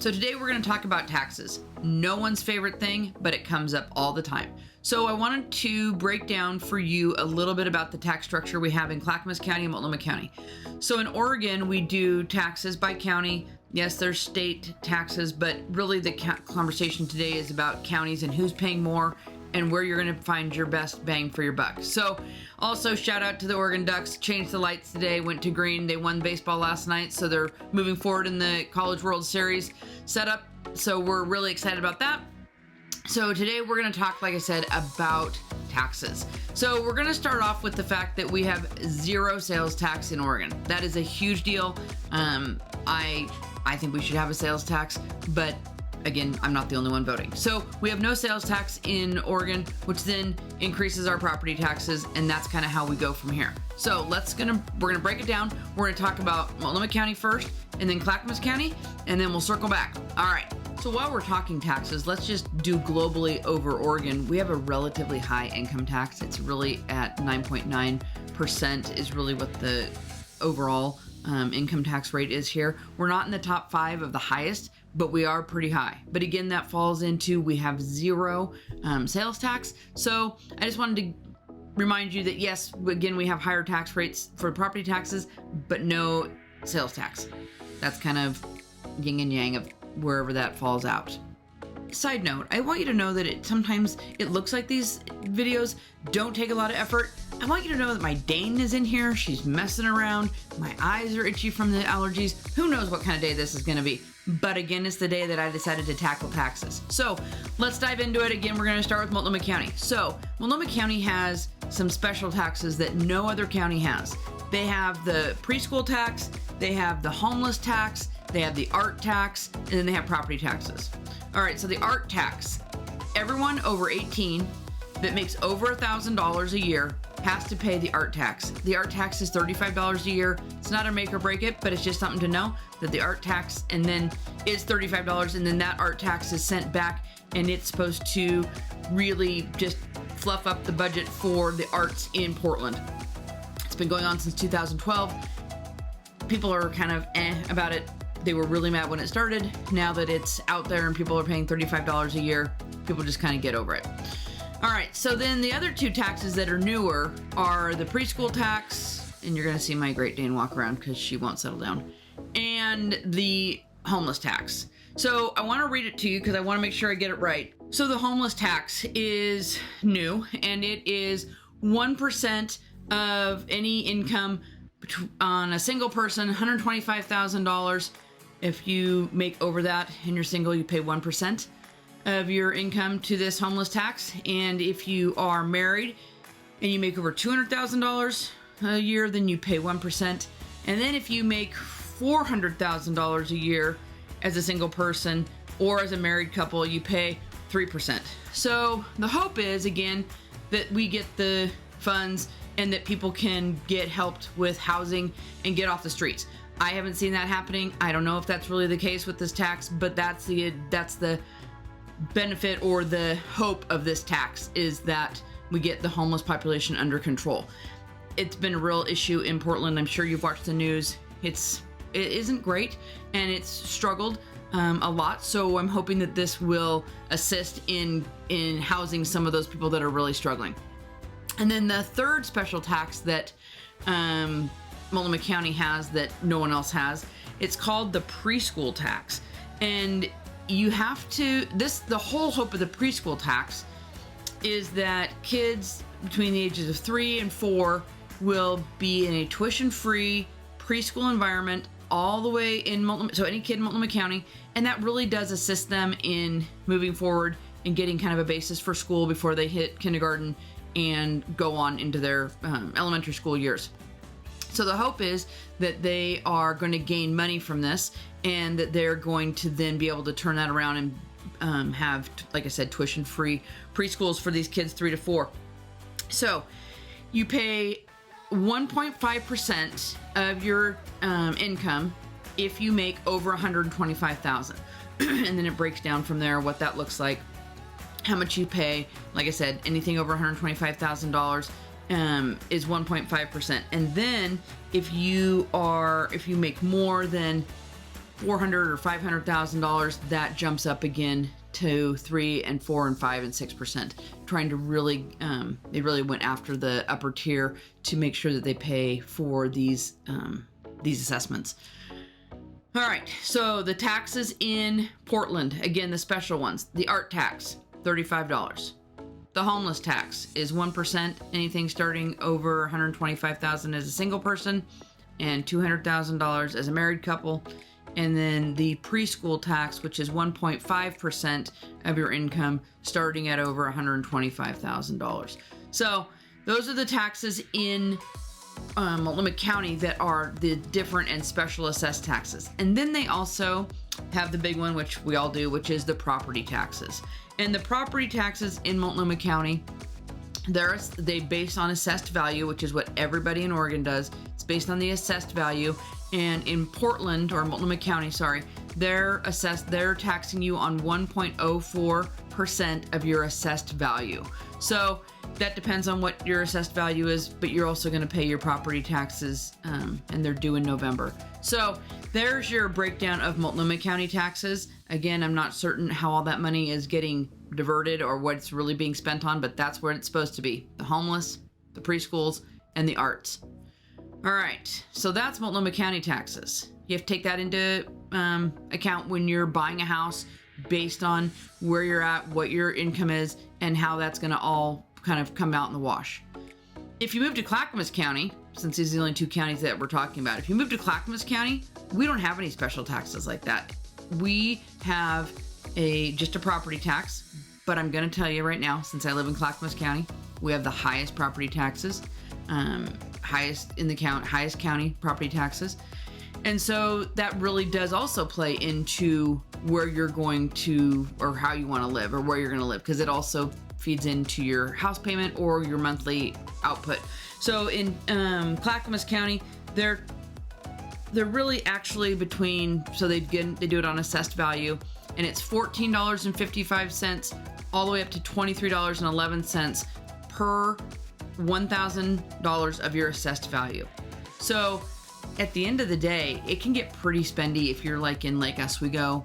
So today we're going to talk about taxes. No one's favorite thing, but it comes up all the time. So I wanted to break down for you a little bit about the tax structure we have in Clackamas County and Multnomah County. So in Oregon, we do taxes by county. Yes, there's state taxes, but really the conversation today is about counties and who's paying more and where you're going to find your best bang for your buck. So also shout out to the Oregon Ducks, changed the lights today, went to green. They won baseball last night, so they're moving forward in the College World Series setup. So we're really excited about that. So today we're going to talk, like I said, about taxes. So we're going to start off with the fact that we have zero sales tax in Oregon. That is a huge deal. I think we should have a sales tax, but again, I'm not the only one voting. So we have no sales tax in Oregon, which then increases our property taxes, and that's kind of how we go from here. So we're gonna break it down. We're gonna talk about Multnomah County first, and then Clackamas County, and then we'll circle back. All right. So while we're talking taxes, let's just do globally over Oregon. We have a relatively high income tax. It's really at 9.9% is really what the overall income tax rate is here. We're not in the top 5 of the highest, but we are pretty high. But again, that falls into we have zero sales tax. So I just wanted to remind you that yes, again, we have higher tax rates for property taxes, but no sales tax. That's kind of yin and yang of wherever that falls out. Side note, I want you to know that sometimes it looks like these videos don't take a lot of effort. I want you to know that my Dane is in here. She's messing around. My eyes are itchy from the allergies. Who knows what kind of day this is going to be. But again, it's the day that I decided to tackle taxes. So let's dive into it. Again, we're going to start with Multnomah County. So Multnomah County has some special taxes that no other county has. They have the preschool tax, they have the homeless tax, they have the art tax, and then they have property taxes. All right, so the art tax. Everyone over 18 that makes over $1,000 a year has to pay the art tax. The art tax is $35 a year. It's not a make or break it, but it's just something to know that the art tax and then is $35, and then that art tax is sent back, and it's supposed to really just fluff up the budget for the arts in Portland. It's been going on since 2012. People are kind of about it. They were really mad when it started. Now that it's out there and people are paying $35 a year, people just kind of get over it. All right, so then the other two taxes that are newer are the preschool tax, and you're gonna see my Great Dane walk around because she won't settle down, and the homeless tax. So I wanna read it to you because I wanna make sure I get it right. So the homeless tax is new, and it is 1% of any income on a single person, $125,000. If you make over that and you're single, you pay 1% of your income to this homeless tax. And if you are married and you make over $200,000 a year, then you pay 1%. And then if you make $400,000 a year as a single person or as a married couple, you pay 3%. So the hope is, again, that we get the funds and that people can get helped with housing and get off the streets. I haven't seen that happening. I don't know if that's really the case with this tax, but that's the benefit or the hope of this tax is that we get the homeless population under control. It's been a real issue in Portland. I'm sure you've watched the news. It isn't great, and it's struggled a lot. So I'm hoping that this will assist in housing some of those people that are really struggling. And then the third special tax that Multnomah County has that no one else has, it's called the preschool tax. And you have to, the whole hope of the preschool tax is that kids between the ages of 3 and 4 will be in a tuition-free preschool environment all the way in Multnomah, so any kid in Multnomah County, and that really does assist them in moving forward and getting kind of a basis for school before they hit kindergarten and go on into their elementary school years. So the hope is that they are going to gain money from this and that they're going to then be able to turn that around and have, like I said, tuition-free preschools for these kids 3 to 4. So you pay 1.5% of your income if you make over $125,000. And then it breaks down from there what that looks like, how much you pay. Like I said, anything over $125,000 is 1.5%. And then if you make more than $400,000 or $500,000, that jumps up again to 3% and 4% and 5% and 6%. Trying to really, they really went after the upper tier to make sure that they pay for these assessments. All right, so the taxes in Portland, again, the special ones. The art tax, $35. The homeless tax is 1%, anything starting over $125,000 as a single person, and $200,000 as a married couple. And then the preschool tax, which is 1.5% of your income, starting at over $125,000. So those are the taxes in Multnomah County that are the different and special assessed taxes. And then they also have the big one, which we all do, which is the property taxes. And the property taxes in Multnomah County, they based on assessed value, which is what everybody in Oregon does. It's based on the assessed value. And in Portland, or Multnomah County, sorry, they're taxing you on 1.04% of your assessed value. So that depends on what your assessed value is, but you're also going to pay your property taxes, and they're due in November. So there's your breakdown of Multnomah County taxes. Again, I'm not certain how all that money is getting diverted or what it's really being spent on, but that's where it's supposed to be. The homeless, the preschools, and the arts. All right, so that's Multnomah County taxes. You have to take that into account when you're buying a house based on where you're at, what your income is, and how that's going to all kind of come out in the wash. If you move to Clackamas County, since these are the only two counties that we're talking about, if you move to Clackamas County, we don't have any special taxes like that. We have just a property tax, but I'm going to tell you right now, since I live in Clackamas County, we have the highest property taxes. Highest in the highest county property taxes. And so that really does also play into where you're going to, or how you want to live, or where you're going to live, because it also feeds into your house payment or your monthly output. So in Clackamas County, they're really actually between, so they do it on assessed value, and it's $14.55 all the way up to $23.11 per $1,000 of your assessed value. So at the end of the day, it can get pretty spendy if you're like in Lake Oswego,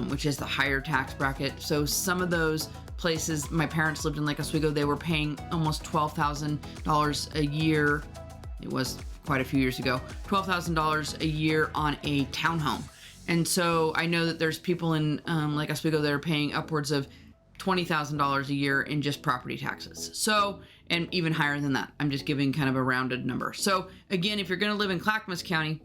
which is the higher tax bracket. So some of those places, my parents lived in Lake Oswego, they were paying almost $12,000 a year. It was quite a few years ago, $12,000 a year on a townhome. And so I know that there's people in Lake Oswego that are paying upwards of $20,000 a year in just property taxes. So, and even higher than that. I'm just giving kind of a rounded number. So again, if you're going to live in Clackamas County,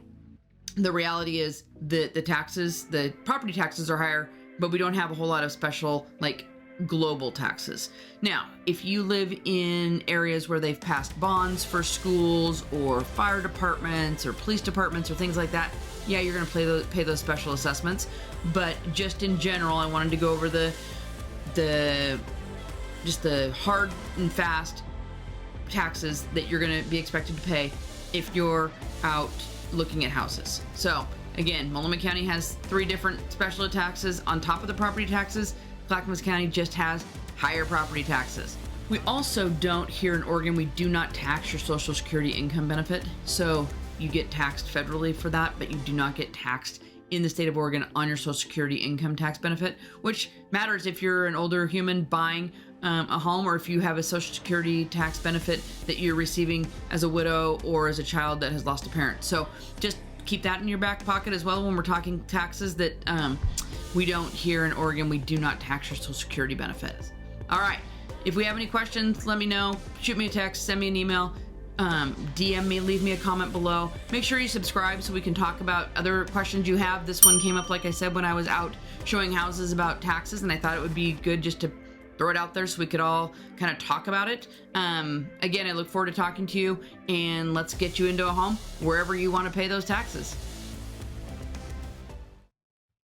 the reality is that the property taxes are higher, but we don't have a whole lot of special, like, global taxes. Now, if you live in areas where they've passed bonds for schools or fire departments or police departments or things like that, yeah, you're going to pay those special assessments. But just in general, I wanted to go over the hard and fast taxes that you're going to be expected to pay if you're out looking at houses. So again, Multnomah County has 3 different special taxes on top of the property taxes. Clackamas County just has higher property taxes. We also don't, here in Oregon, we do not tax your Social Security income benefit. So you get taxed federally for that, but you do not get taxed in the state of Oregon on your Social Security income tax benefit, which matters if you're an older human buying a home, or if you have a Social Security tax benefit that you're receiving as a widow or as a child that has lost a parent. So just keep that in your back pocket as well when we're talking taxes, that we don't, here in Oregon, we do not tax your Social Security benefits. All right. If we have any questions, let me know. Shoot me a text, send me an email, DM me, leave me a comment below. Make sure you subscribe so we can talk about other questions you have. This one came up, like I said, when I was out showing houses about taxes, and I thought it would be good just to throw it out there so we could all kind of talk about it. Again, I look forward to talking to you, and let's get you into a home wherever you want to pay those taxes.